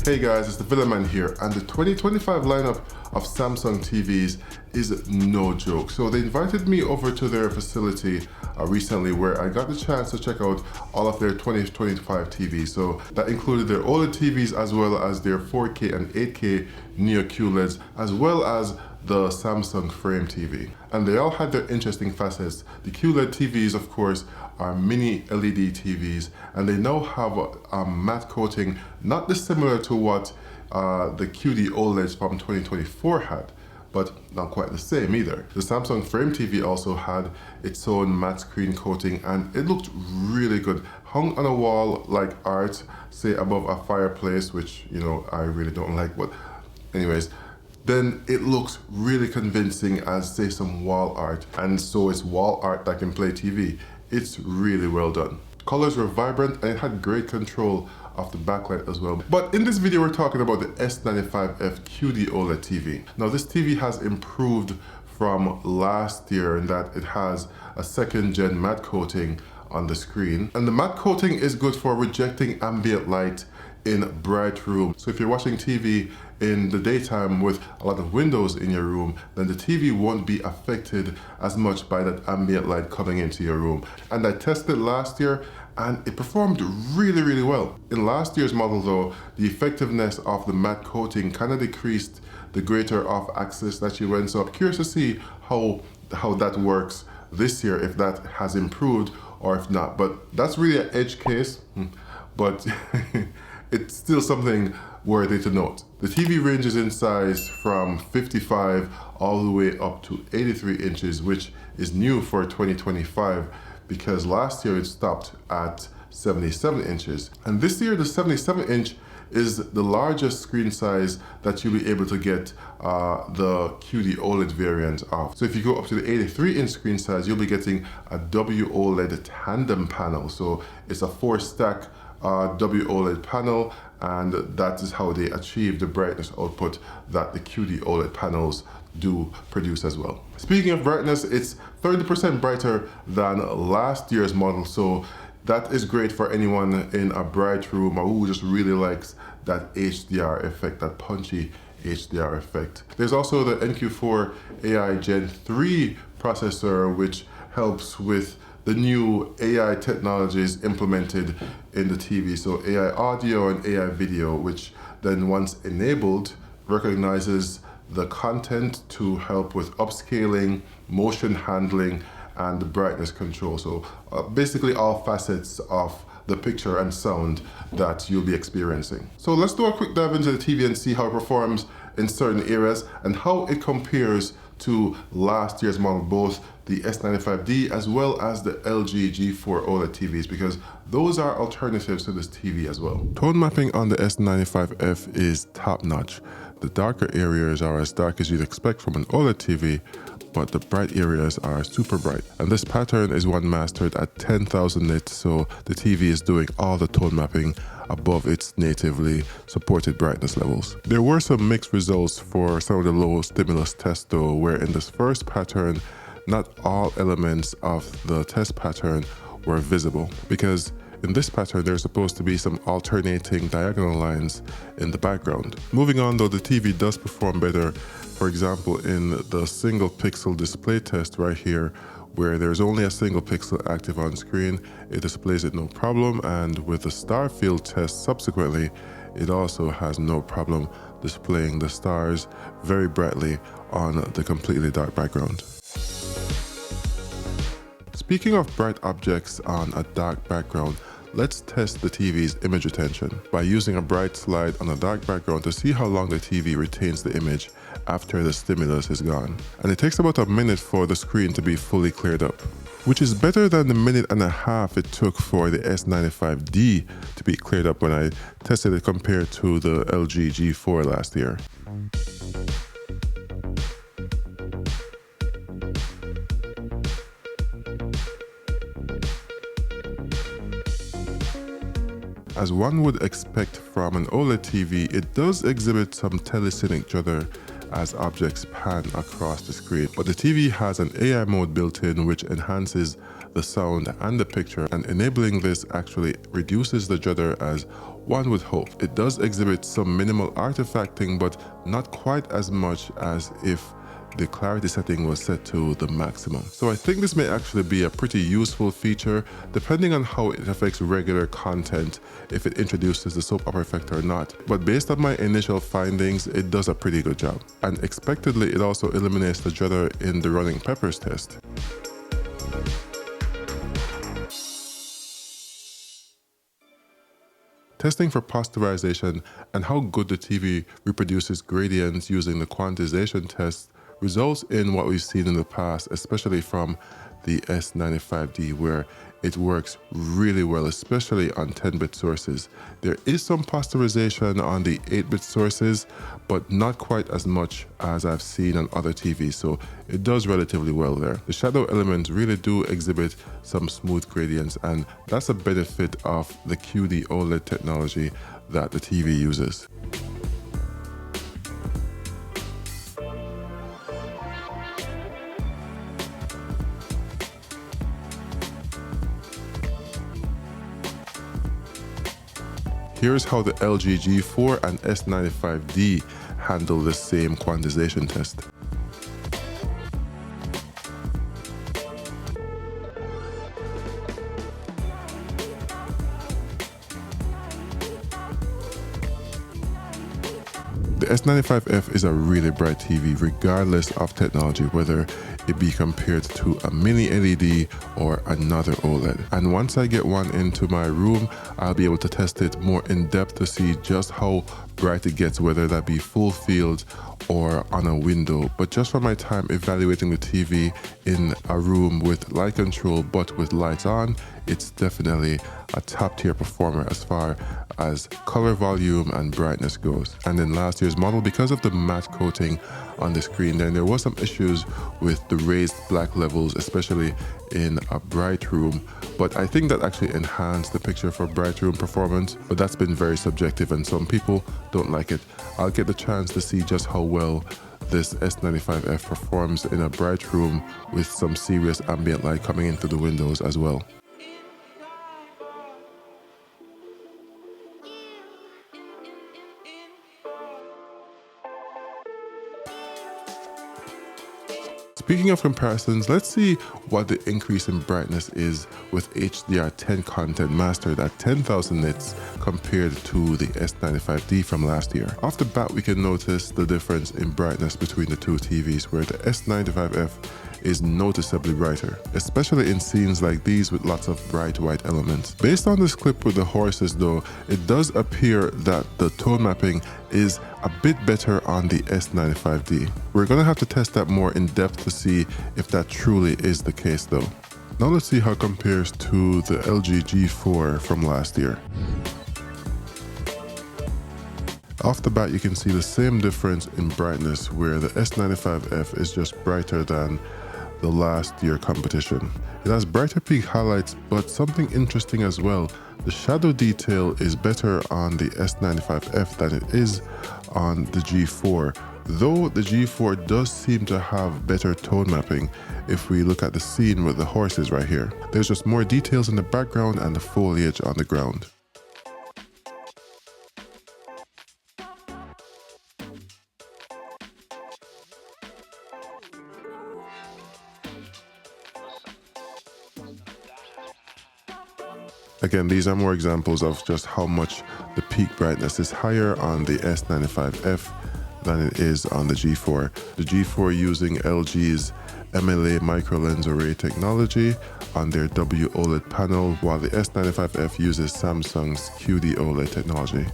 Hey guys, it's the Villain here, and the 2025 lineup of Samsung TVs is no joke. So they invited me over to their facility recently where I got the chance to check out all of their 2025 TVs. So that included their OLED TVs as well as their 4K and 8K Neo QLEDs, as well as the Samsung Frame TV. And they all had their interesting facets. The QLED TVs, of course, are MiniLED TVs, and they now have a matte coating not dissimilar to what the QD-OLEDs from 2024 had, but not quite the same either. The Samsung Frame TV also had its own matte screen coating, and it looked really good. Hung on a wall like art, say above a fireplace, which, you know, I really don't like, but anyways, then it looks really convincing as, say, some wall art. And so it's wall art that can play TV. It's really well done. Colors were vibrant and it had great control of the backlight as well. But in this video, we're talking about the S95F QD-OLED TV. Now, this TV has improved from last year in that it has a second gen matte coating on the screen. And the matte coating is good for rejecting ambient light in bright room. So if you're watching TV in the daytime with a lot of windows in your room, then the TV won't be affected as much by that ambient light coming into your room. And I tested last year and it performed really, really well. In last year's model though, the effectiveness of the matte coating kind of decreased the greater off axis that you went. So I'm curious to see how that works this year, if that has improved or if not. But that's really an edge case, but it's still something worthy to note. The TV ranges in size from 55 all the way up to 83 inches, which is new for 2025 because last year it stopped at 77 inches. And this year the 77 inch is the largest screen size that you'll be able to get the QD-OLED variant of. So if you go up to the 83 inch screen size, you'll be getting a AWOL tandem panel. So it's a 4-stack AWOL panel, and that is how they achieve the brightness output that the QD-OLED panels do produce as well. Speaking of brightness, it's 30% brighter than last year's model, so that is great for anyone in a bright room or who just really likes that HDR effect, that punchy HDR effect. There's also the NQ4 AI Gen 3 processor, which helps with the new AI technologies implemented in the TV. So AI audio and AI video, which then once enabled, recognizes the content to help with upscaling, motion handling, and the brightness control. So basically all facets of the picture and sound that you'll be experiencing. So let's do a quick dive into the TV and see how it performs in certain areas and how it compares to last year's model, both the S95D as well as the LG G4 OLED TVs, because those are alternatives to this TV as well. Tone mapping on the S95F is top notch. The darker areas are as dark as you'd expect from an OLED TV, but the bright areas are super bright. And this pattern is one mastered at 10,000 nits, so the TV is doing all the tone mapping above its natively supported brightness levels. There were some mixed results for some of the low stimulus tests though, where in this first pattern, not all elements of the test pattern were visible, because in this pattern, there's supposed to be some alternating diagonal lines in the background. Moving on though, the TV does perform better. For example, in the single pixel display test right here, where there's only a single pixel active on screen, it displays it no problem. And with the star field test subsequently, it also has no problem displaying the stars very brightly on the completely dark background. Speaking of bright objects on a dark background, let's test the TV's image retention by using a bright slide on a dark background to see how long the TV retains the image after the stimulus is gone. And it takes about a minute for the screen to be fully cleared up, which is better than the minute and a half it took for the S95D to be cleared up when I tested it compared to the LG G4 last year. As one would expect from an OLED TV, it does exhibit some telecine judder as objects pan across the screen. But the TV has an AI mode built in which enhances the sound and the picture, and enabling this actually reduces the judder as one would hope. It does exhibit some minimal artifacting, but not quite as much as if the clarity setting was set to the maximum. So I think this may actually be a pretty useful feature depending on how it affects regular content, if it introduces the soap opera effect or not. But based on my initial findings, it does a pretty good job. And expectedly, it also eliminates the judder in the running peppers test. Testing for posterization and how good the TV reproduces gradients using the quantization test results in what we've seen in the past, especially from the S95D, where it works really well, especially on 10-bit sources. There is some posterization on the 8-bit sources, but not quite as much as I've seen on other TVs, so it does relatively well there. The shadow elements really do exhibit some smooth gradients, and that's a benefit of the QD-OLED technology that the TV uses. Here's how the LG G4 and S95D handle the same quantization test. The S95F is a really bright TV regardless of technology, whether it be compared to a mini LED or another OLED. And once I get one into my room, I'll be able to test it more in depth to see just how bright it gets, whether that be full field or on a window. But just from my time evaluating the TV in a room with light control but with lights on, it's definitely a top tier performer as far as color volume and brightness goes. And in last year's model, because of the matte coating on the screen, then there was some issues with the raised black levels, especially in a bright room. But I think that actually enhanced the picture for bright room performance, but that's been very subjective and some people don't like it. I'll get the chance to see just how well this S95F performs in a bright room with some serious ambient light coming into the windows as well. Speaking of comparisons, let's see what the increase in brightness is with HDR10 content mastered at 10,000 nits compared to the S95D from last year. Off the bat, we can notice the difference in brightness between the two TVs, where the S95F is noticeably brighter, especially in scenes like these with lots of bright white elements. Based on this clip with the horses though, it does appear that the tone mapping is a bit better on the S95D. We're gonna have to test that more in depth to see if that truly is the case though. Now let's see how it compares to the LG G4 from last year. Off the bat, you can see the same difference in brightness, where the S95F is just brighter than the last year competition. It has brighter peak highlights, but something interesting as well, the shadow detail is better on the S95F than it is on the G4, though the G4 does seem to have better tone mapping if we look at the scene with the horses right here. There's just more details in the background and the foliage on the ground. Again, these are more examples of just how much the peak brightness is higher on the S95F than it is on the G4. The G4 using LG's MLA micro lens array technology on their AWOL panel, while the S95F uses Samsung's QD-OLED technology.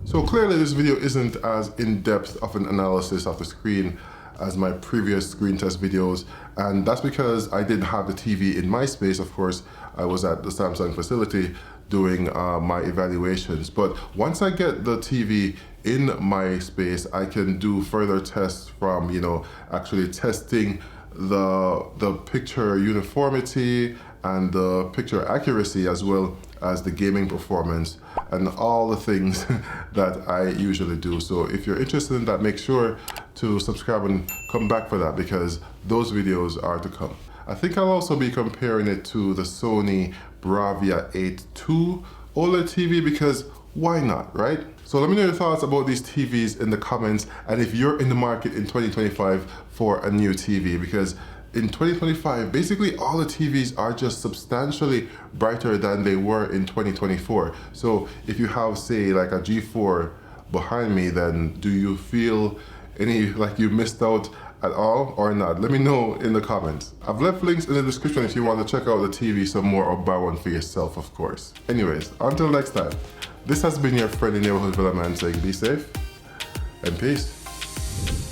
So clearly this video isn't as in-depth of an analysis of the screen as my previous screen test videos, and that's because I didn't have the TV in my space. Of course, I was at the Samsung facility doing my evaluations. But once I get the TV in my space, I can do further tests from, actually testing the picture uniformity and the picture accuracy, as well as the gaming performance and all the things that I usually do. So if you're interested in that, make sure to subscribe and come back for that, because those videos are to come. I think I'll also be comparing it to the Sony Bravia 8 II OLED TV, because why not, right? So let me know your thoughts about these TVs in the comments, and if you're in the market in 2025 for a new TV, because in 2025, basically all the TVs are just substantially brighter than they were in 2024. So if you have, say, like a G4 behind me, then do you feel like you missed out at all or not? Let me know in the comments. I've left links in the description if you want to check out the TV some more, or buy one for yourself, of course. Anyways, until next time, this has been your friendly neighborhood villain man saying be safe and peace.